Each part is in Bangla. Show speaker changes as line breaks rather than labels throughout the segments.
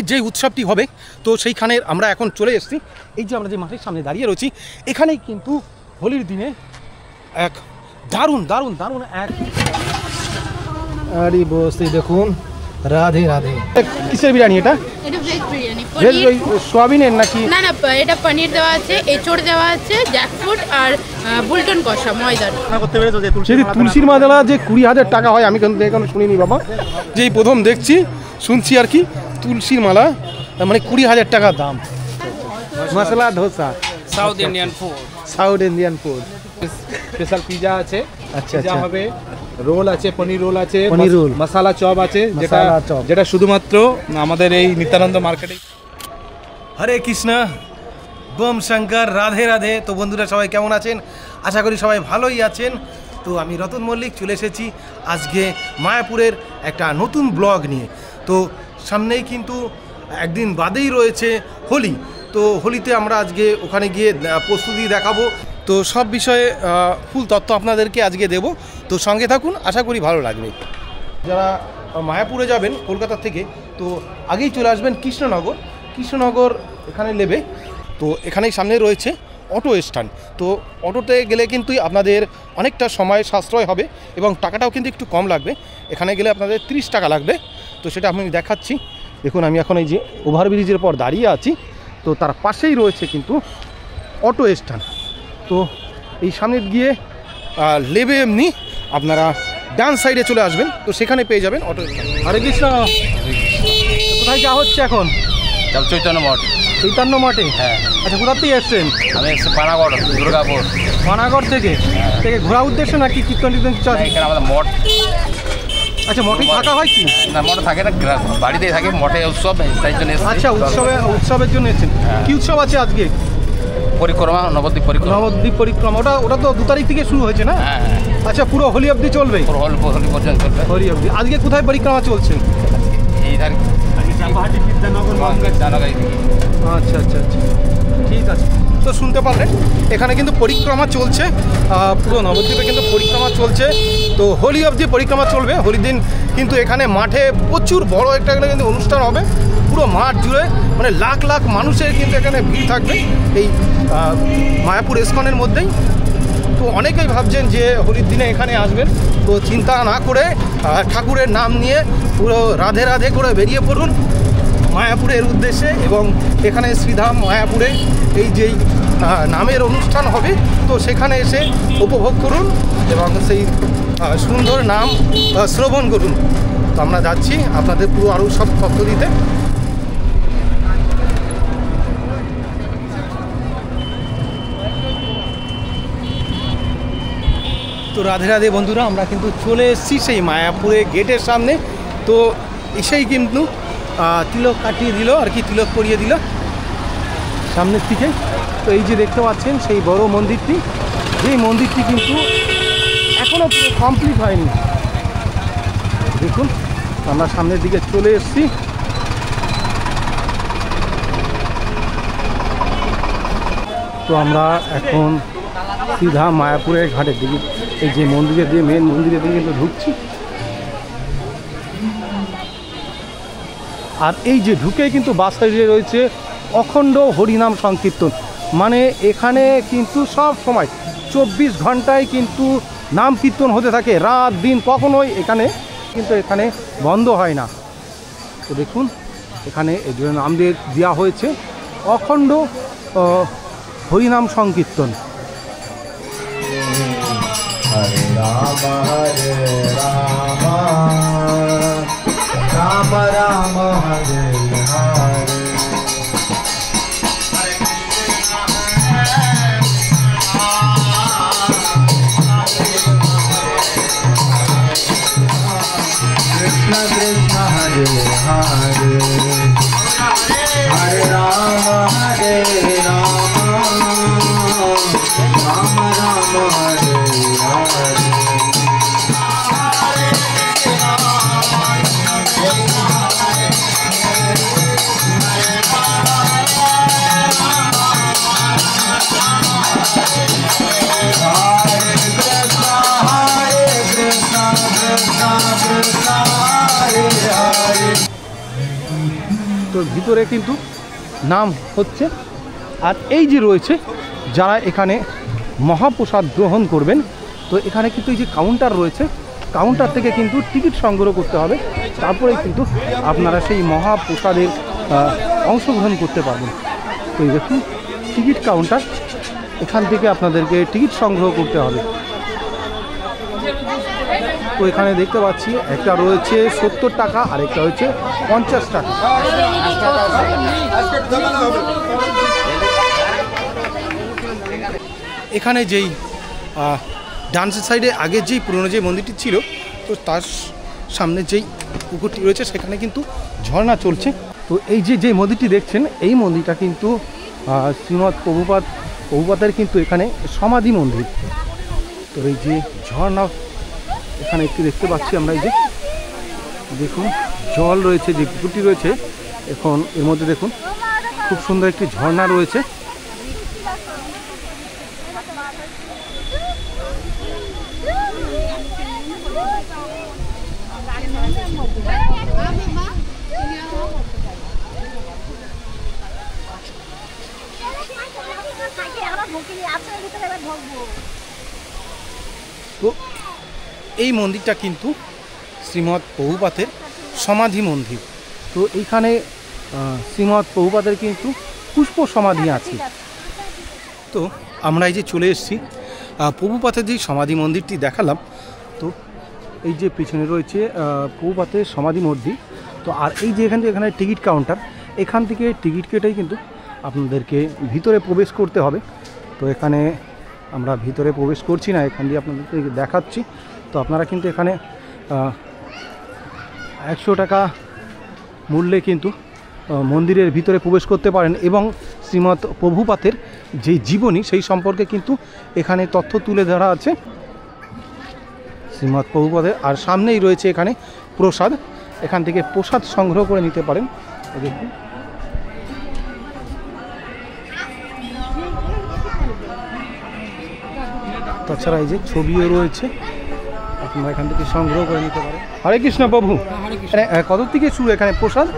হোলির যে উৎসবটি হবে তো সেইখানে আমরা এখন চলে এসেছি। এই যে আমরা যে মাঠের সামনে দাঁড়িয়ে রয়েছি এখানেই কিন্তু হোলির দিনে এক দারুণ দারুণ দারুণ এক আরে বসে দেখুন রাধে রাধে। কিসের বিরিয়ানি এটা?
এটা ভেজ বিরিয়ানি।
ভেজ সোয়াবিনের নাকি?
না না, এটা পনির দেওয়া আছে, এঁচড় দেওয়া আছে, জ্যাকফ্রুট আর বুলটন কষা ময়দার।
তুলসীর মালা যে 20,000 টাকা হয় আমি কিন্তু এখনো শুনিনি বাবা, যেই প্রথম দেখছি শুনছি আর কি। তুলসীর মালা মানে 20,000 টাকা দাম। Masala dosa
South Indian food.
South Indian food.
Special pizza আছে,
আচ্ছা
পিজা
আচ্ছা
হবে, রোল আছে, পনির রোল আছে,
পনির রোল,
মশলা চপ আছে, যেটা শুধুমাত্র আমাদের এই নিত্যানন্দ মার্কেটে।
হরে কৃষ্ণ, বোম শঙ্কর, রাধে রাধে। তো বন্ধুরা সবাই কেমন আছেন? আশা করি সবাই ভালোই আছেন। তো আমি রতন মল্লিক চলে এসেছি আজকে মায়াপুরের একটা নতুন ব্লগ নিয়ে। তো সামনেই কিন্তু একদিন বাদেই রয়েছে হোলি। তো হোলিতে আমরা আজকে ওখানে গিয়ে প্রস্তুতি দেখাবো। তো সব বিষয়ে ফুল তথ্য আপনাদেরকে আজকে দেব। তো সঙ্গে থাকুন, আশা করি ভালো লাগবে। যারা মায়াপুরে যাবেন কলকাতা থেকে তো আগেই চলে আসবেন কৃষ্ণনগর। কৃষ্ণনগর এখানে নেবে তো এখানেই সামনে রয়েছে অটো স্ট্যান্ড। তো অটোতে গেলে কিন্তু আপনাদের অনেকটা সময় সাশ্রয় হবে এবং টাকাটাও কিন্তু একটু কম লাগবে। এখানে গেলে আপনাদের 30 টাকা লাগবে। তো সেটা আমি দেখাচ্ছি। দেখুন আমি এখন এই যে ওভারব্রিজের পর দাঁড়িয়ে আছি, তো তার পাশেই রয়েছে কিন্তু অটো স্ট্যান্ড। তো এই সামনে গিয়ে লেবে এমনি আপনারা ডান সাইডে চলে আসবেন, তো সেখানে পেয়ে যাবেন অটো স্ট্যান্ড। হরে কৃষ্ণ, কোথায় যাওয়া হচ্ছে এখন?
চৈতন্য মঠ।
চৈতন্য মঠে? হ্যাঁ। আচ্ছা, কোথা থেকে এসছেন?
আমি এসছি পানাগড়, দুর্গাপুর।
পানাগড় থেকে ঘোরার উদ্দেশ্য নাকি কীর্তন টীর্তন কিছু আছে?
এখানে আমাদের মঠ।
আচ্ছা, মঠে থাকা হয় কি?
না, মঠে থাকে না, বাড়িতেই থাকে। মঠে উৎসব, তাই জন্য।
আচ্ছা, উৎসবের জন্য এসেছেন। কি উৎসব আছে আজকে?
পরিক্রমা, নবদ্বীপ পরিক্রমা।
নবদ্বীপ পরিক্রমা, ওটা তো 2 তারিখ থেকে শুরু হয়েছে না?
হ্যাঁ।
আচ্ছা, পুরো হোলি অবধি চলবে?
হোলি পর্যন্ত চলবে।
হোলি অবধি। আজকে কোথায় পরিক্রমা চলছে?
এই তারিখ
আচ্ছা আচ্ছা আচ্ছা, ঠিক আছে। তো শুনতে পারলেন এখানে কিন্তু পরিক্রমা চলছে, পুরো নবদ্বীপে কিন্তু পরিক্রমা চলছে। তো হোলি অবধি পরিক্রমা চলবে। হোলির দিন কিন্তু এখানে মাঠে প্রচুর বড় একটা কিন্তু অনুষ্ঠান হবে। পুরো মাঠ জুড়ে মানে লাখ লাখ মানুষের কিন্তু এখানে ভিড় থাকবে এই মায়াপুর ইস্কনের মধ্যেই। তো অনেকেই ভাবছেন যে হোলির দিনে এখানে আসবেন, তো চিন্তা না করে ঠাকুরের নাম নিয়ে পুরো রাধে রাধে করে বেরিয়ে পড়ুন মায়াপুরের উদ্দেশ্যে। এবং এখানে শ্রীধাম মায়াপুরে এই যেই নামের অনুষ্ঠান হবে তো সেখানে এসে উপভোগ করুন এবং সেই সুন্দর নাম শ্রবণ করুন। তো আমরা যাচ্ছি আপনাদের পুরো আরও সব তথ্য দিতে। তো রাধে রাধে বন্ধুরা, আমরা কিন্তু চলে এসেছি সেই মায়াপুরে গেটের সামনে। তো এসেই কিন্তু তিলক কাটিয়ে দিল আর কি, তিলক পরিয়ে দিল সামনের দিকে। তো এই যে দেখতে পাচ্ছেন সেই বড় মন্দিরটি, যেই মন্দিরটি কিন্তু এখনও পুরো কমপ্লিট হয়নি। দেখুন আমরা সামনের দিকে চলে এসেছি। তো আমরা এখন সিধা মায়াপুরের ঘাটের দিকে, এই যে মন্দিরের দিয়ে মেন মন্দিরের দিকে কিন্তু ঢুকছি। আর এই যে ঢুকে কিন্তু বাস সাইডে রয়েছে অখণ্ড হরিনাম সংকীর্তন। মানে এখানে কিন্তু সব সময় 24 ঘন্টায় কিন্তু নাম কীর্তন হতে থাকে, রাত দিন কখনোই এখানে কিন্তু এখানে বন্ধ হয় না। তো দেখুন এখানে এই জন্য নাম দিয়ে দেওয়া হয়েছে অখণ্ড হরিনাম সংকীর্তন।
হরে রাম রাম রাম হরে হরে। কৃষ্ণ কৃষ্ণ হরে হরে, হরে রাম রাম রাম হরে হরে।
ভিতরে কিন্তু নাম হচ্ছে। আর এই যে রয়েছে যারা এখানে মহাপ্রসাদ গ্রহণ করবেন, তো এখানে কিন্তু এই যে কাউন্টার রয়েছে, কাউন্টার থেকে কিন্তু টিকিট সংগ্রহ করতে হবে, তারপরে কিন্তু আপনারা সেই মহাপ্রসাদের অংশগ্রহণ করতে পারবেন। তো এই দেখুন টিকিট কাউন্টার, এখান থেকে আপনাদেরকে টিকিট সংগ্রহ করতে হবে। তো এখানে দেখতে পাচ্ছি একটা রয়েছে 70 টাকা আর একটা হচ্ছে 50 টাকা। এখানে যেই ডান্সের সাইডে আগে যেই পুরনো যে মন্দিরটি ছিল, তো তার সামনে যেই পুকুরটি রয়েছে সেখানে কিন্তু ঝর্ণা চলছে। তো এই যে মন্দিরটি দেখছেন, এই মন্দিরটা কিন্তু শ্রীমৎ প্রভুপাদের কিন্তু এখানে সমাধি মন্দির। তো এই যে ঝর্ণা এখানে একটু দেখতে পাচ্ছি আমরা, এই যে দেখুন জল রয়েছে, যে পুকুরটি রয়েছে এখন এর মধ্যে দেখুন খুব সুন্দর একটি ঝর্ণা রয়েছে। তো এই মন্দিরটা কিন্তু শ্রীমৎ প্রভুপাদের সমাধি মন্দির। তো এইখানে শ্রীমৎ প্রভুপাদের কিন্তু পুষ্প সমাধি আছে। তো আমরা এই যে চলে এসেছি প্রভুপাদের যে সমাধি মন্দিরটি দেখালাম, তো এই যে পিছনে রয়েছে প্রভুপাদের সমাধি মন্দির। তো আর এই যে এখানে টিকিট কাউন্টার, এখান থেকে টিকিট কেটেই কিন্তু আপনাদেরকে ভিতরে প্রবেশ করতে হবে। তো এখানে আমরা ভিতরে প্রবেশ করছি না, এখান দিয়ে আপনাদেরকে দেখাচ্ছি। তো আপনারা কিন্তু এখানে 100 টাকা মূল্যে কিন্তু মন্দিরের ভিতরে প্রবেশ করতে পারেন এবং শ্রীমৎ প্রভুপাদের যে জীবনী সেই সম্পর্কে কিন্তু এখানে তথ্য তুলে ধরা আছে শ্রীমৎ প্রভুপাদের। আর সামনেই রয়েছে এখানে প্রসাদ, এখান থেকে প্রসাদ সংগ্রহ করে নিতে পারেন। দেখুন তাছাড়া এই যে ছবিও রয়েছে, আপনারা এখান থেকে সংগ্রহ করে নিতে পারেন। হরে কৃষ্ণ প্রভু, কত থেকে শুরু এখানে প্রসাদ?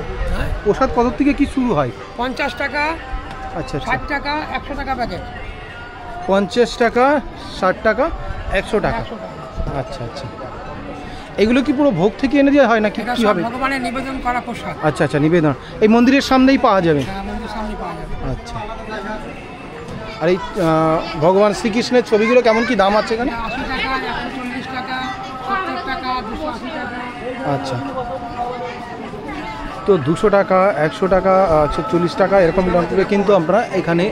প্রসাদ কত থেকে কি শুরু হয়?
50 টাকা,
আচ্ছা
60 টাকা, 100 টাকা প্যাকেট।
50 টাকা, 60 টাকা, 100 টাকা। আচ্ছা আচ্ছা, এগুলো কি পুরো ভোগ থেকে এনে দেওয়া হয় নাকি কি হবে?
ভগবানের নিবেদন করা প্রসাদ।
আচ্ছা আচ্ছা, নিবেদন এই মন্দিরের সামনেই পাওয়া যাবে?
হ্যাঁ, মন্দিরের সামনে পাওয়া যাবে।
আচ্ছা, আর এই ভগবান শ্রীকৃষ্ণের ছবিগুলো কেমন কি দাম আছে এখানে?
80 টাকা, 140 টাকা, 70 টাকা, 280 টাকা।
আচ্ছা, তো 200 টাকা, 100 টাকা, 40 টাকা এরকম দাম করে কিন্তু আপনারা এখানে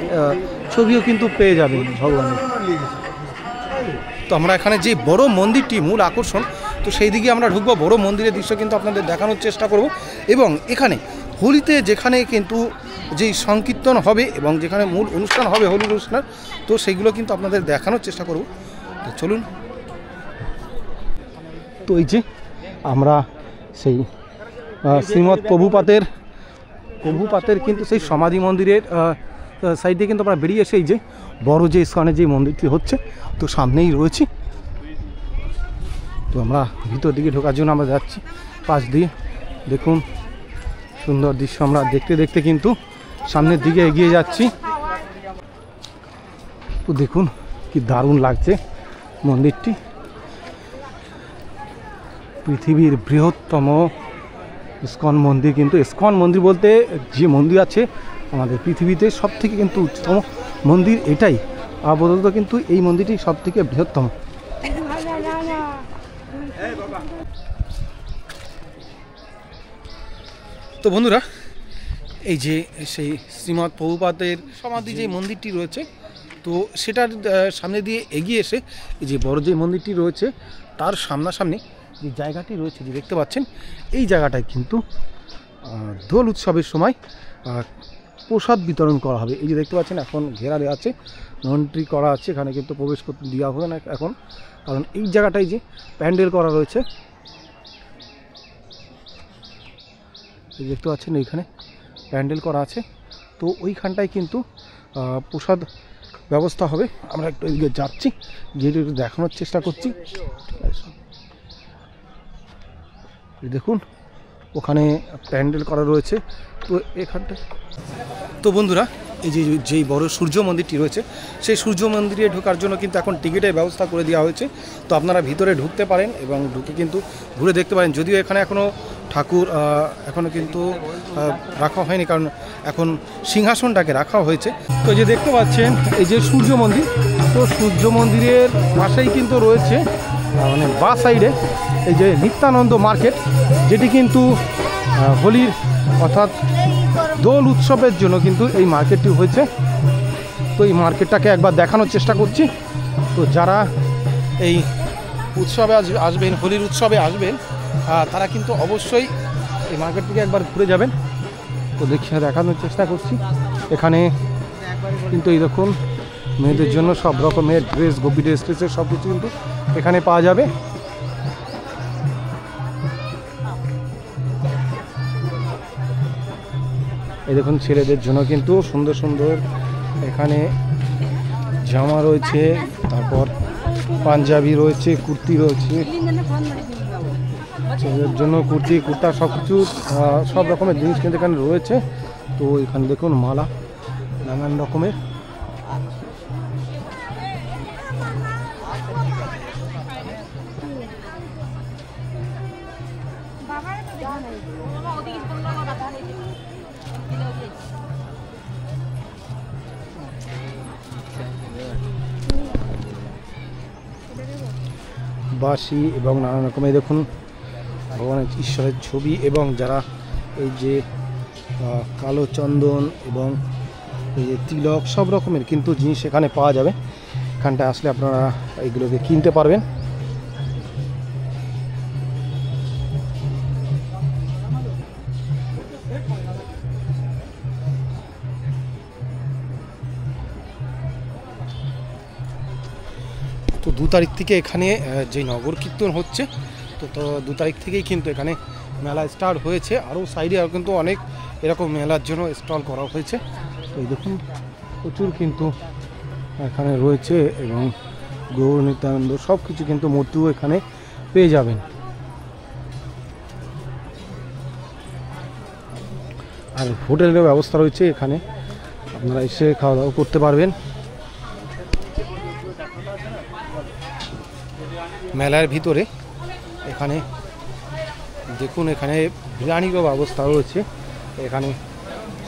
ছবিও কিন্তু পেয়ে যাবেন ভগবানের। তো আমরা এখানে যে বড় মন্দিরটি মূল আকর্ষণ, তো সেই দিকে আমরা ঢুকবো। বড় মন্দিরের দৃশ্য কিন্তু আপনাদের দেখানোর চেষ্টা করব এবং এখানে হোলিতে যেখানে কিন্তু যেই সংকীর্তন হবে এবং যেখানে মূল অনুষ্ঠান হবে হোলির অনুষ্ঠান, তো সেইগুলো কিন্তু আপনাদের দেখানোর চেষ্টা করব। তো চলুন। তো এই যে আমরা সেই শ্রীমৎ প্রভুপাদের কিন্তু সেই সমাধি মন্দিরের সাইডে কিন্তু আমরা বেরিয়ে এসে এই যে বড় যে ইস্কনে যে মন্দিরটি হচ্ছে, তো সামনেই রয়েছি। তো আমরা ভিতর দিকে ঢোকার জন্য আমরা যাচ্ছি পাশ দিয়ে। দেখুন সুন্দর দৃশ্য আমরা দেখতে দেখতে কিন্তু সামনের দিকে এগিয়ে যাচ্ছি। তো দেখুন কি দারুণ লাগছে মন্দিরটি, পৃথিবীর বৃহত্তম ইস্কন মন্দির। কিন্তু ইস্কন মন্দির বলতে যে মন্দির আছে আমাদের পৃথিবীতে সব থেকে কিন্তু উচ্চতম মন্দির এটাই, আপাতত কিন্তু এই মন্দিরটি সব থেকে বৃহত্তম। তো বন্ধুরা, এই যে সেই শ্রীমৎ প্রভুপাদের সমাধি যে মন্দিরটি রয়েছে, তো সেটার সামনে দিয়ে এগিয়ে এসে এই যে বড় যে মন্দিরটি রয়েছে তার সামনাসামনি যে জায়গাটি রয়েছে যে দেখতে পাচ্ছেন, এই জায়গাটায় কিন্তু দোল উৎসবের সময় প্রসাদ বিতরণ করা হবে। এই যে দেখতে পাচ্ছেন এখন ঘেরা দেওয়া আছে, এন্ট্রি করা আছে, এখানে কিন্তু প্রবেশ করতে দেওয়া হবে না এখন, কারণ এই জায়গাটায় যে প্যান্ডেল করা রয়েছে দেখতে পাচ্ছেন, এইখানে প্যান্ডেল করা আছে। তো ওইখানটায় কিন্তু প্রসাদ ব্যবস্থা হবে। আমরা একটু এদিকে যাচ্ছি, যেহেতু একটু দেখানোর চেষ্টা করছি। দেখুন ওখানে প্যান্ডেল করা রয়েছে। তো এখানটা তো বন্ধুরা এই যেই বড় সূর্য মন্দিরটি রয়েছে সেই সূর্য মন্দিরে ঢোকার জন্য কিন্তু এখন টিকিটের ব্যবস্থা করে দেওয়া হয়েছে। তো আপনারা ভিতরে ঢুকতে পারেন এবং ঢুকে কিন্তু ঘুরে দেখতে পারেন। যদিও এখানে এখনও ঠাকুর এখনও কিন্তু রাখা হয়নি, কারণ এখন সিংহাসনটাকে রাখা হয়েছে। তো যে দেখতে পাচ্ছেন এই যে সূর্য মন্দির, তো সূর্য মন্দিরের পাশেই কিন্তু রয়েছে মানে বাঁ সাইডে এই যে নিত্যানন্দ মার্কেট, যেটি কিন্তু হোলির অর্থাৎ দোল উৎসবের জন্য কিন্তু এই মার্কেটটি হয়েছে। তো এই মার্কেটটাকে একবার দেখানোর চেষ্টা করছি। তো যারা এই উৎসবে আসবেন, হোলির উৎসবে আসবেন, তারা কিন্তু অবশ্যই এই মার্কেটটিকে একবার ঘুরে যাবেন। তো দেখানোর চেষ্টা করছি। এখানে কিন্তু এই দেখুন মেয়েদের জন্য সব রকমের ড্রেস, গোপী ড্রেস ট্রেসের সব কিছু কিন্তু এখানে পাওয়া যাবে। এই দেখুন ছেলেদের জন্য কিন্তু সুন্দর সুন্দর এখানে জামা রয়েছে, তারপর পাঞ্জাবি রয়েছে, কুর্তি রয়েছে, ছেলেদের জন্য কুর্তি, কুর্তা সব কিছু সব রকমের জিনিস কিন্তু এখানে রয়েছে। তো এখানে দেখুন মালা নানান রকমের। বাঁশি এবং নানান রকমের দেখুন ভগবানের ঈশ্বরের ছবি, এবং যারা এই যে কালো চন্দন এবং এই যে তিলক সব রকমের কিন্তু জিনিস এখানে পাওয়া যাবে। এখানটায় আসলে আপনারা এইগুলোকে কিনতে পারবেন। তো 2 তারিখ থেকে এখানে যে নগর কীর্তন হচ্ছে, তো 2 তারিখ থেকেই কিন্তু এখানে মেলা স্টার্ট হয়েছে। আরও সাইডে আর কিন্তু অনেক এরকম মেলার জন্য স্টল করা হয়েছে। তো এই দেখুন প্রচুর কিন্তু এখানে রয়েছে, এবং গৌর নিত্যানন্দ সব কিছু কিন্তু মূর্তিও এখানে পেয়ে যাবেন। আর হোটেলের ব্যবস্থা রয়েছে এখানে, আপনারা এসে খাওয়া দাওয়া করতে পারবেন। মেলার ভিতরে এখানে দেখুন এখানে বিরিয়ানিরও ব্যবস্থা রয়েছে। এখানে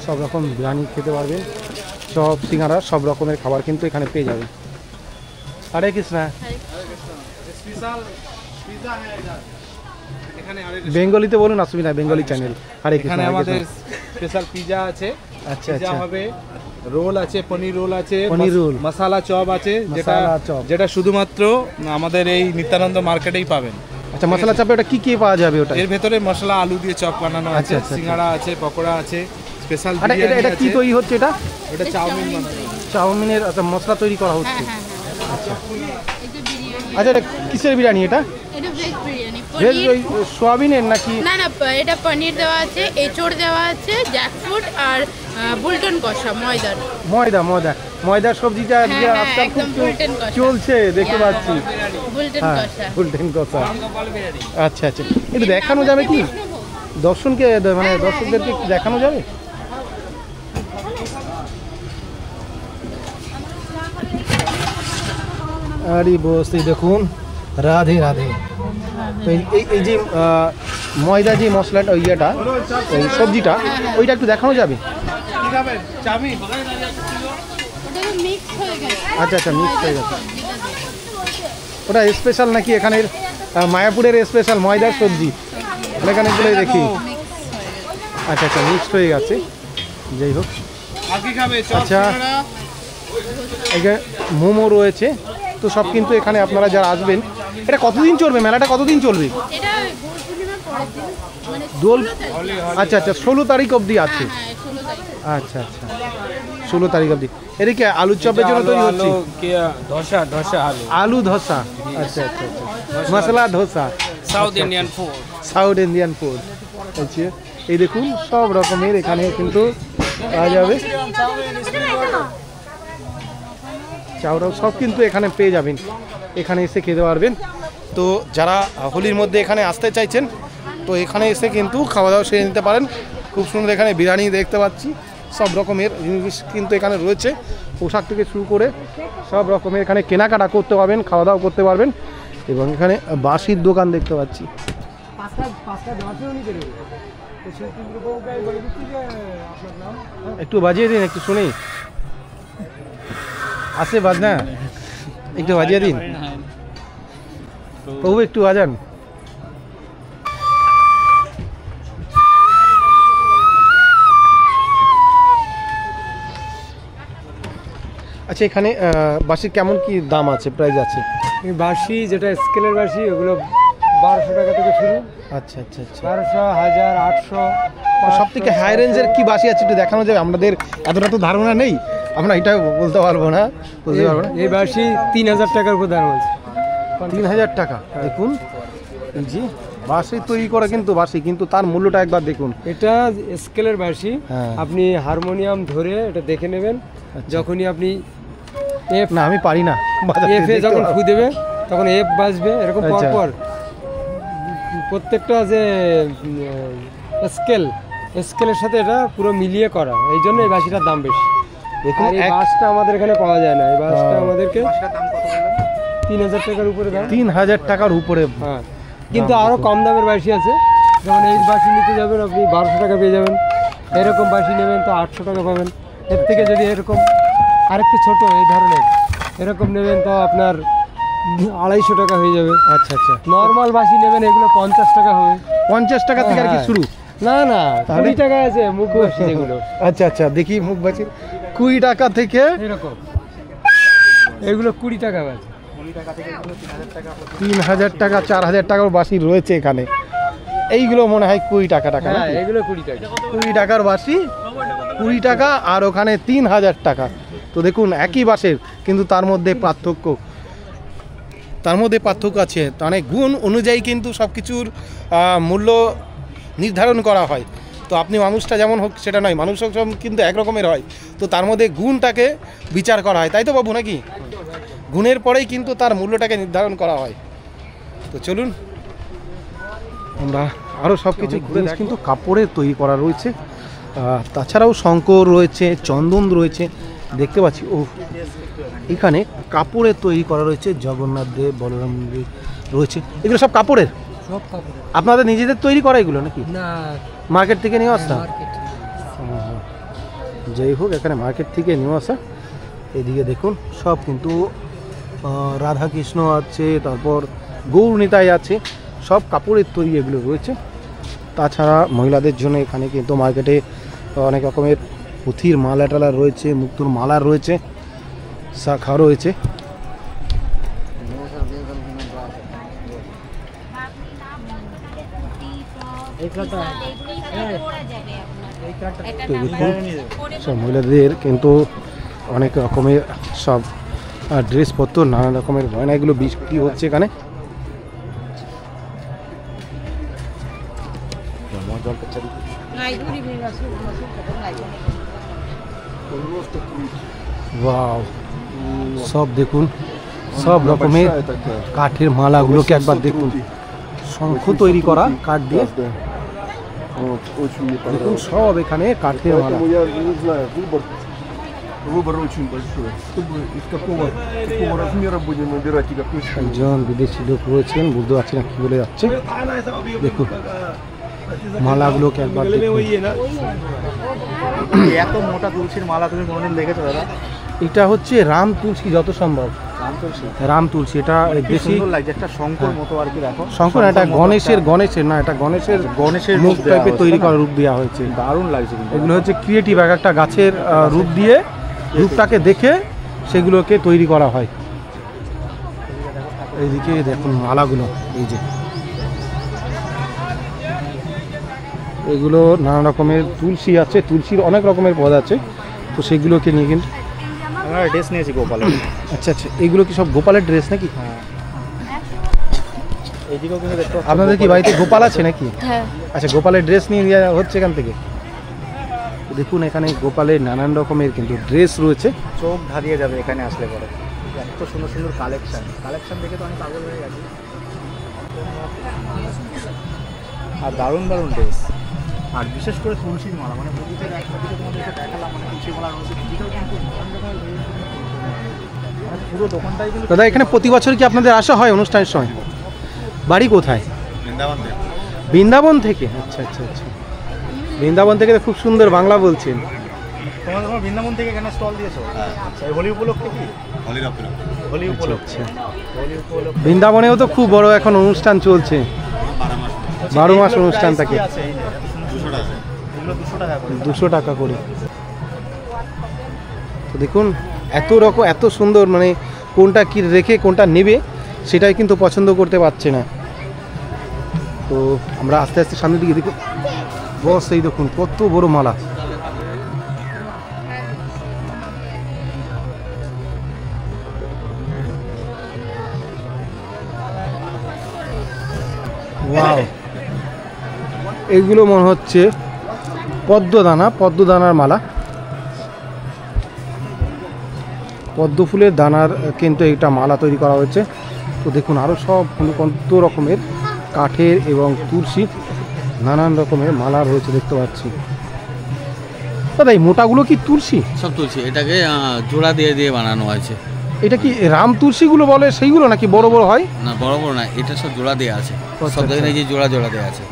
সব রকম বিরিয়ানি খেতে পারবেন, চপ, সিঙ্গারা সব রকমের খাবার কিন্তু এখানে পেয়ে যাবেন। হরে কৃষ্ণ। বেঙ্গলিতে বলুন, অসুবিধা নাই, বেঙ্গলি চ্যানেল। হরে কৃষ্ণ।
এখানে আমাদের স্পেশাল পিজা আছে,
আচ্ছা
পিজা
আচ্ছা,
হবে, রোল আছে, পনির রোল আছে,
পনির রোল,
মশালা চপ আছে, যেটা
মশালা চপ।
যেটা শুধুমাত্র আমাদের এই নিত্যানন্দ মার্কেটেই পাবেন।
আচ্ছা মশলা চপে ওটা কি কি পাওয়া যাবে? ওটা
এর ভেতরে মশলা আলু দিয়ে চপ বানানো
আচ্ছা,
আছে,
আচ্ছা,
সিঙ্গাড়া আছে, পকোড়া আছে, স্পেশাল
আরে এটা
বিরিয়ানি
এটা কি
আছে।
তৈরি হচ্ছে? এটা
এটা চাউমিন বানানো।
চাউমিনের আচ্ছা মশলা তৈরি করা হচ্ছে।
হ্যাঁ হ্যাঁ হ্যাঁ।
আচ্ছা
এটা বিরিয়ানি।
আচ্ছা, এটা কিসের বিরিয়ানি? এটা
এটা ভেজ বিরিয়ানি।
ভেজ
পনির,
ওই সোয়াবিনের নাকি?
না না, এটা পনির দেওয়া আছে, এঁচড় দেওয়া আছে, জ্যাকফ্রুট আর বুলটন কষা ময়দার।
ময়দা ময়দা ময়দার সবজিটা
হ্যাঁ,
আজকে
হ্যাঁ,
আজকাল খুব
একদম বুলটেন কষা।
চলছে দেখতে পাচ্ছি।
বুলটন
হ্যাঁ
কষা।
ফুলটেন কষা। আচ্ছা আচ্ছা, একটু দেখানো যাবে কি দর্শনকে, মানে দর্শকদেরকে একটু দেখানো যাবে? আরে বস, এই দেখুন রাধে রাধে। তো এই যে ময়দা যে মশলাটা, ওই ইয়েটা, ওই সবজিটা, ওইটা একটু দেখানো যাবে?
চাউমিন
ওটা তো মিক্স হয়ে গেছে।
আচ্ছা আচ্ছা, মিক্স হয়ে গেছে। ওটা স্পেশাল নাকি এখানের মায়াপুরের স্পেশাল ময়দার সবজি? এখানে গুলোই দেখি। আচ্ছা আচ্ছা, মিক্সড হয়ে গেছে। যাই হোক,
আর কি খাবে? চপ,
আচ্ছা
সিঙ্গাড়া।
এখানে মোমো রয়েছে। তো সব কিন্তু এখানে আপনারা যারা আসবেন, এটা কতদিন চলবে? মেলাটা কতদিন চলবে?
এটা দোল পূর্ণিমার পরের দিন, মানে
দোল
16 তারিখ।
আচ্ছা আচ্ছা, 16 তারিখ অবধি আছে।
হ্যাঁ 16 তারিখ।
আচ্ছা আচ্ছা, 16 তারিখ অবধি। এদিকে আলুর চপের জন্য তৈরি হচ্ছে
ধোসা, ধোসা আলু,
আলু ধোসা। আচ্ছা আচ্ছা আচ্ছা, masala dosa,
South Indian food.
South Indian food. আচ্ছা, এই দেখুন সব রকমের এখানে কিন্তু পাওয়া যাবে। চাউরাও সব কিন্তু এখানে পেয়ে যাবেন, এখানে এসে খেতে পারবেন। তো যারা হোলির মধ্যে এখানে আসতে চাইছেন, তো এখানে এসে কিন্তু খাওয়া দাওয়া সেরে নিতে পারেন। খুব সুন্দর এখানে বিরিয়ানি দেখতে পাচ্ছি, সব রকমের জিনিস কিন্তু এখানে রয়েছে, পোশাক থেকে শুরু করে সব রকমের এখানে কেনাকাটা করতে পারবেন, খাওয়া দাওয়া করতে পারবেন। এবং এখানে বাঁশির দোকান দেখতে পাচ্ছি। একটু বাজিয়ে দিন, একটু শুনি, আসে বাজনা, একটু বাজিয়ে দিন প্রভু, একটু বাজান। আচ্ছা, এখানে বাঁশির কেমন কি দাম আছে, প্রাইস আছে?
বাঁশি যেটা স্কেলের বাঁশি ওগুলো 1200 টাকা থেকে শুরু।
আচ্ছা আচ্ছা আচ্ছা।
1200, 1000, 800।
সব থেকে হাই রেঞ্জের কি বাঁশি আছে একটু দেখানো যাবে? আমাদের এতটা তো ধারণা নেই, আমরা এটা বলতে পারবো না, বুঝতে পারবো না।
এই বাঁশি 3000 টাকার উপর দাম আছে।
3000 টাকা। দেখুন জি, বাঁশি তৈরি করা কিন্তু বাঁশি, কিন্তু তার মূল্যটা একবার দেখুন।
এটা স্কেলের বাঁশি,
হ্যাঁ।
আপনি হারমোনিয়াম ধরে এটা দেখে নেবেন। যখনই আপনি এফ
না আমি পারি না,
এফে যখন ফু দেবে তখন এফ বাজবে, এরকম
আচ্ছা।
পরপর প্রত্যেকটা যে স্কেলের সাথে এটা পুরো মিলিয়ে করা, এই জন্য এই বাঁশিটার দাম বেশি।
দেখুন
আর এই বাঁশটা আমাদের এখানে পাওয়া যায় না, এই বাঁশটা আমাদেরকে 3000 টাকার উপরে দাম।
3000 টাকার উপরে।
হ্যাঁ, কিন্তু আরও কম দামের বাঁশি আছে, যেমন এই বাঁশি নিতে যাবেন আপনি 1200 টাকা পেয়ে যাবেন, এরকম বাঁশি নেবেন তো 800 টাকা পাবেন। এর থেকে যদি এরকম আরেকটু ছোট এই ধরনের এরকম নেবেন তো আপনার 250 টাকা হয়ে যাবে।
আচ্ছা আচ্ছা।
নর্মাল বাঁশি নেবেন এগুলো 50 টাকা হবে।
50 টাকা থেকে আর কি
হ্যাঁ।
শুরু?
না না,
তাহলে?
20 টাকা আছে মুখ বাঁশি যেগুলো।
আচ্ছা আচ্ছা, দেখি মুখ বাঁশি 20 টাকা থেকে
এরকম এগুলো 20 টাকা আছে।
3000 টাকা, 4000 টাকার বাঁশি রয়েছে এখানে। এইগুলো মনে হয় 20 টাকা টাকা।
হ্যাঁ, এগুলো 20 টাকা।
20 টাকার বাঁশি 20 টাকা, আর ওখানে 3000 টাকা। তো দেখুন একই বাঁশের কিন্তু তার মধ্যে পার্থক্য আছে। মানে গুণ অনুযায়ী কিন্তু সব কিছুর মূল্য নির্ধারণ করা হয়। তো আপনি মানুষটা যেমন হোক সেটা নয়, মানুষ সব কিন্তু একরকমের হয়, তো তার মধ্যে গুণটাকে বিচার করা হয়, তাই তো বাবু নাকি? গুণের পরেই কিন্তু তার মূল্যটাকে নির্ধারণ করা হয়। তো চলুন আমরা আরও সব কিছু জিনিস কিন্তু কাপড়ের তৈরি করা রয়েছে, তাছাড়াও শঙ্কর রয়েছে, চন্দন রয়েছে দেখতে পাচ্ছি। ও এখানে কাপড়ের তৈরি করা রয়েছে, জগন্নাথ দেব, বলরাম দেব রয়েছে, এগুলো সব কাপড়ের।
সব কাপড়
আপনাদের নিজেদের তৈরি করা এগুলো নাকি?
না,
মার্কেট থেকে নিয়ে আসা?
মার্কেট।
যাই হোক, এখানে মার্কেট থেকে নিয়ে আসা। এদিকে দেখুন সব কিন্তু রাধা কৃষ্ণ আছে, তারপর গৌর নিতাই আছে, সব কাপড়ের তৈরি এগুলো রয়েছে। তাছাড়া মহিলাদের জন্য এখানে কিন্তু মার্কেটে অনেক রকমের পুঁথির মালা টালা রয়েছে, মুক্তোর মালা রয়েছে, শাখা রয়েছে। তো দেখুন সব মহিলাদের কিন্তু অনেক রকমের সব ড্রেসপত্র, নানা রকমের গয়না এগুলো বিক্রি হচ্ছে এখানে। ওয়াও, সব দেখুন সব রকমের কাঠের মালাগুলোকে একবার দেখুন, শঙ্খ তৈরি করা কাঠ দিয়ে। দেখুন সব এখানে কাঠের মালা।
Выбор очень большой. Чтобы из какого размера будем набирать и какой шум.
একজন বিদেশি লোক রয়েছেন, বুঝতে পারছি না কি বলে যাচ্ছে। দেখুন মালাগুলোকে একবার দেখুন।
এত মোটা তুলসীর মালা তুমি কোনোদিন দেখেছো দাদা?
এটা হচ্ছে রাম তুলসী, যত সম্ভব রাম তুলসী। এটা বেশি
লাগছে, একটা শঙ্কর মতো আর কি। দেখো
শঙ্কর, এটা গণেশের না, এটা গণেশের মুখ টাইপের তৈরি করা রূপ দেওয়া হয়েছে।
দারুণ লাগছে কিন্তু।
এগুলো হচ্ছে ক্রিয়েটিভ, এক একটা গাছের রূপ দিয়ে রূপটাকে দেখে সেগুলোকে তৈরি করা হয়। এইদিকে দেখুন মালাগুলো, এই যে এগুলো নানা রকমের তুলসী আছে, তুলসীর অনেক রকমের পদ আছে, তো সেগুলোকে নিয়ে কিন্তু
আমরা ড্রেস নিয়েছি গোপালের।
আচ্ছা আচ্ছা, এগুলো কি সব গোপালের ড্রেস নাকি?
এইদিকেও কিন্তু দেখতে
আপনাদের কি বাড়িতে গোপাল আছে নাকি?
হ্যাঁ।
আচ্ছা, গোপালের ড্রেস নিয়ে নেওয়া হচ্ছে এখান থেকে। দেখুন এখানে গোপালের নানান রকমের কিন্তু ড্রেস রয়েছে।
চোখ ধাঁধিয়ে যাবে এখানে আসলে পরে, এত সুন্দর সুন্দর কালেকশন দেখে তো আমি পাগল হয়ে গেছি। আর দারুণ দারুণ ড্রেস, আর বিশেষ করে তুলসীর মালা, মানে বন্ধুদের একদিকে তোমাদেরকে দেখালাম, মানে তুলসীর মালা রয়েছে, তুলসীটাও কিন্তু পুরো দোকানটাই কিন্তু।
দাদা এখানে প্রতি বছর কি আপনাদের আসা হয় অনুষ্ঠানের সময়? বাড়ি কোথায়? বৃন্দাবন থেকে। আচ্ছা আচ্ছা আচ্ছা, বৃন্দাবন থেকে তো খুব সুন্দর বাংলা বলছেন।
তোমার বৃন্দাবন থেকে এখানে স্টল দিয়েছো? আচ্ছা, হোলি উপলক্ষে কি? হোলি উপলক্ষে।
বৃন্দাবনেও তো খুব বড় এখন অনুষ্ঠান চলছে, 12 মাস অনুষ্ঠান থাকে। 200 টাকা করে। তো দেখুন এত সুন্দর, মানে কোনটা কি রেখে কোনটা নেবে সেটাই কিন্তু পছন্দ করতে পারছে না। তো আমরা আস্তে আস্তে সামনের দিকে দেখুন, বস এই দেখুন কত বড় মালা। ওয়াও, এগুলো মনে হচ্ছে পদ্মদানার মালা, পদ্ম ফুলের দানার কিন্তু একটা মালা তৈরি করা হয়েছে। তো দেখুন আরও সব কত রকমের কাঠের এবং তুলসী নানান রকমের মালা রয়েছে দেখতে পাচ্ছি। দাদা এই মোটাগুলো কি তুলসী?
সব তুলসী, এটাকে জোড়া দিয়ে দিয়ে বানানো হয়েছে।
এটা কি রাম তুলসীগুলো বলে সেইগুলো নাকি বড় বড় হয়?
না বড় বড় না, এটা সব জোড়া দিয়ে আছে, সব দেখেন এই যে জোড়া দেওয়া আছে,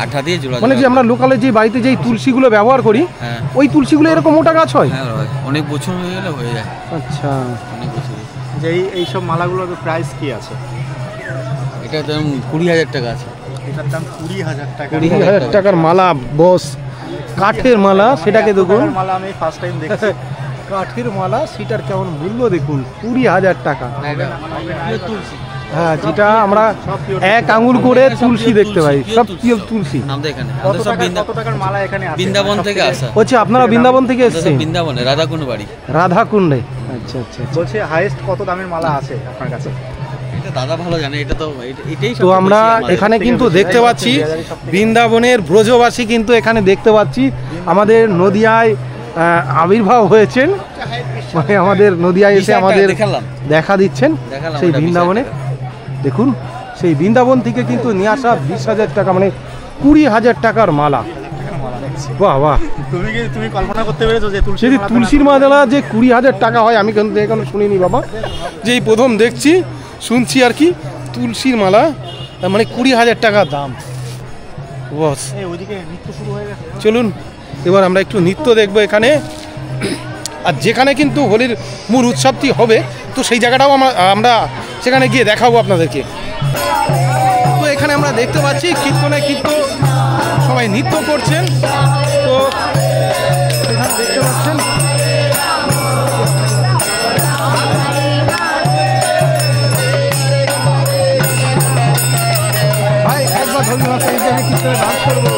আঠা দিয়ে জোড়া।
মানে যে আমরা লোকালে যে বাড়িতে যেই তুলসীগুলো ব্যবহার করি,
হ্যাঁ
ওই তুলসীগুলো এরকম মোটা গাছ হয়?
হ্যাঁ হয়, অনেক বছর হয়ে গেলে হয়ে যায়।
আচ্ছা,
অনেক বছর।
যে এইসব মালাগুলোর প্রাইস কি আছে?
এটার দাম 20,000 টাকা আছে।
এটার দাম 20,000 টাকা।
20,000 টাকার মালা বস, কাঠের মালা, সেটাকে দেখুন।
মালা আমি ফার্স্ট টাইম দেখছি।
কাঠের মালা, সেটার কেমন মূল্য দেখুন, 20,000 টাকা। হ্যাঁ, যেটা আমরা এক আঙুল করে তুলসী দেখতে পাই, সব পিওর তুলসী।
আমাদের এখানে
কত টাকার মালা এখানে আছে?
বৃন্দাবন থেকে আসা।
বলছি আপনারা বৃন্দাবন থেকে এসেছেন?
বৃন্দাবনে রাধাকুণ্ড বাড়ি।
রাধাকুণ্ডে। আচ্ছা আচ্ছা।
বলছি হাইয়েস্ট কত দামের মালা আছে আপনার কাছে?
এটা দাদা ভালো জানে, এটা তো এটাই।
তো আমরা এখানে কিন্তু দেখতে পাচ্ছি বৃন্দাবনের ব্রজবাসী কিন্তু এখানে দেখতে পাচ্ছি আমাদের নদিয়ায় আবির্ভাব হয়েছেন, মানে আমাদের নদিয়ায় এসে আমাদের দেখা দিচ্ছেন সেই বৃন্দাবনে। দেখুন সেই বৃন্দাবন থেকে কিন্তু নিয়ে আসা 20,000 টাকা, মানে 20,000 টাকার মালা। বাহ বাহ,
তুমি কল্পনা করতে পেরেছো যে
তুলসীর মালা যে 20,000 টাকা হয়? আমি কিন্তু এখনো শুনিনি বাবা, যে এই প্রথম দেখছি, শুনছি আর কি, তুলসীর মালা মানে 20,000 টাকা দাম। বস চলুন এবার আমরা একটু নৃত্য দেখবো এখানে, আর যেখানে কিন্তু হোলির মূল উৎসবটি হবে, তো সেই জায়গাটাও আমরা সেখানে গিয়ে দেখাবো আপনাদেরকে। তো এখানে আমরা দেখতে পাচ্ছি কীর্তনে সবাই নৃত্য করছেন। তো এখানে দেখতে পাচ্ছেন ভাই, একবার ধরি মাত্র এই জায়গায় কীর্তনে ডান্স করবো।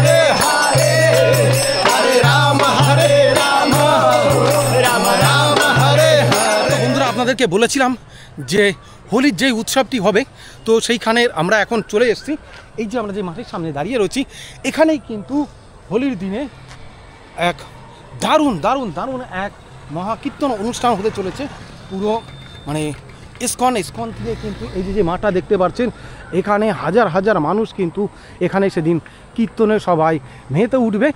हरे हरे हरे राम राम राम हरे हरे। বন্ধুরা আপনাদেরকে বলেছিলাম যে হোলির যে উৎসবটি হবে, তো সেইখানে আমরা এখন চলে এসেছি। এই যে আমরা যে মাঠের সামনে দাঁড়িয়ে রয়েছি, এখানেই কিন্তু হোলির দিনে এক দারুণ দারুণ দারুণ এক মহাকীর্তন অনুষ্ঠান হতে চলেছে। পুরো মানে ইস্কন থেকে কিন্তু এই যে মাঠটা দেখতে পাচ্ছেন, এখানে হাজার হাজার মানুষ কিন্তু এখানে সেদিন কীর্তনে সবাই মেতে উঠবে।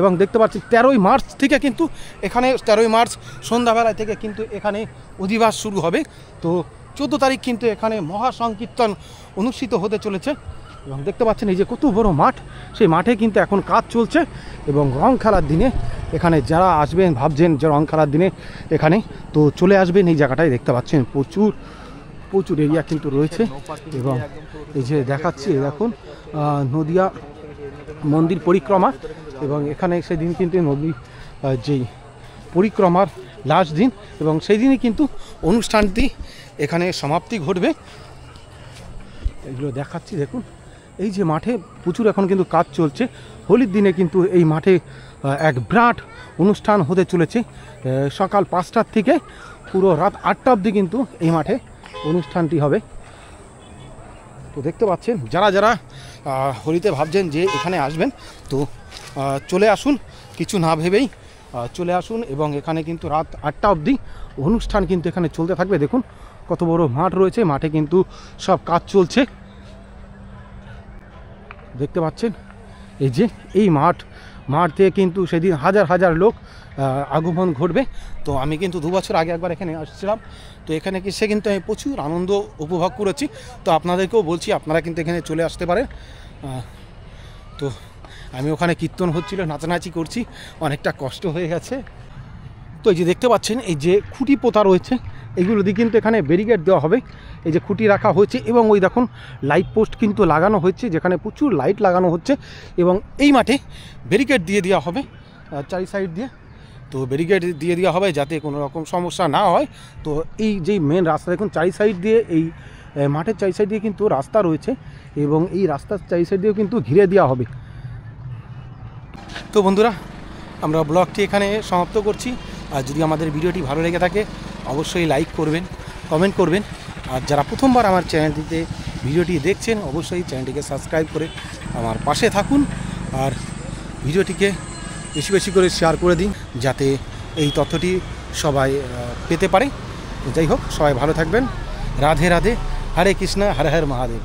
এবং দেখতে পাচ্ছি 13ই মার্চ থেকে কিন্তু এখানে 13ই মার্চ সন্ধ্যাবেলা থেকে কিন্তু এখানে অধিবাস শুরু হবে। তো 14 তারিখ কিন্তু এখানে মহাসংকীর্তন অনুষ্ঠিত হতে চলেছে। এবং দেখতে পাচ্ছেন এই যে কত বড় মাঠ, সেই মাঠে কিন্তু এখন কাজ চলছে। এবং রং খেলার দিনে এখানে যারা আসবেন ভাবছেন যে রং খেলার দিনে এখানে তো চলে আসবেন। এই জায়গাটায় দেখতে পাচ্ছেন প্রচুর এরিয়া কিন্তু রয়েছে। এবং এই যে দেখাচ্ছি দেখুন নদিয়া মন্দির পরিক্রমা, এবং এখানে সেদিন কিন্তু নদী যেই পরিক্রমার লাস্ট দিন, এবং সেই দিনই কিন্তু অনুষ্ঠানটি এখানে সমাপ্তি ঘটবে। এগুলো দেখাচ্ছি দেখুন, এই যে মাঠে প্রচুর এখন কিন্তু কাজ চলছে। হোলির দিনে কিন্তু এই মাঠে এক বিরাট অনুষ্ঠান হতে চলেছে। সকাল 5টার থেকে পুরো রাত 8টা অবধি কিন্তু এই মাঠে অনুষ্ঠানটি হবে। তো দেখতে পাচ্ছেন যারা যারা হোলিতে ভাবছেন যে এখানে আসবেন, তো চলে আসুন, কিছু না ভেবেই চলে আসুন। এবং এখানে কিন্তু রাত 8টা অবধি অনুষ্ঠান কিন্তু এখানে চলতে থাকবে। দেখুন কত বড় মাঠ রয়েছে, মাঠে কিন্তু সব কাজ চলছে দেখতে পাচ্ছেন। এই যে এই মাঠ থেকে কিন্তু সেদিন হাজার হাজার লোক আগমন ঘটবে। তো আমি কিন্তু 2 বছর আগে একবার এখানে আসছিলাম, তো এখানে এসে কিন্তু আমি প্রচুর আনন্দ উপভোগ করেছি। তো আপনাদেরকেও বলছি আপনারা কিন্তু এখানে চলে আসতে পারেন। তো আমি ওখানে কীর্তন হচ্ছিল, নাচানাচি করছি, অনেকটা কষ্ট হয়ে গেছে। তো এই যে দেখতে পাচ্ছেন এই যে খুঁটি পোতা রয়েছে, এগুলো দিয়ে কিন্তু এখানে ব্যারিকেড দেওয়া হবে। এই যে খুঁটি রাখা হয়েছে এবং ওই দেখুন লাইট পোস্ট কিন্তু লাগানো হচ্ছে, যেখানে প্রচুর লাইট লাগানো হচ্ছে। এবং এই মাঠে ব্যারিকেড দিয়ে দেওয়া হবে 4 সাইড দিয়ে। তো ব্যারিকেড দিয়ে দেওয়া হবে যাতে কোনো রকম সমস্যা না হয়। তো এই যেই মেন রাস্তা দেখুন 4 সাইড দিয়ে, এই মাঠের 4 সাইড দিয়ে কিন্তু রাস্তা রয়েছে, এবং এই রাস্তার 4 সাইড দিয়েও কিন্তু ঘিরে দেওয়া হবে। তো বন্ধুরা আমরা ব্লগটি এখানে সমাপ্ত করছি। আর যদি আমাদের ভিডিওটি ভালো লেগে থাকে অবশ্যই লাইক করবেন, কমেন্ট করবেন। আর যারা প্রথমবার আমার চ্যানেলটিতে ভিডিওটি দেখছেন অবশ্যই চ্যানেলটিকে সাবস্ক্রাইব করে আমার পাশে থাকুন। আর ভিডিওটিকে বেশি বেশি করে শেয়ার করে দিন যাতে এই তথ্যটি সবাই পেতে পারে। যাই হোক, সবাই ভালো থাকবেন। রাধে রাধে, হরে কৃষ্ণ, হর হর মহাদেব।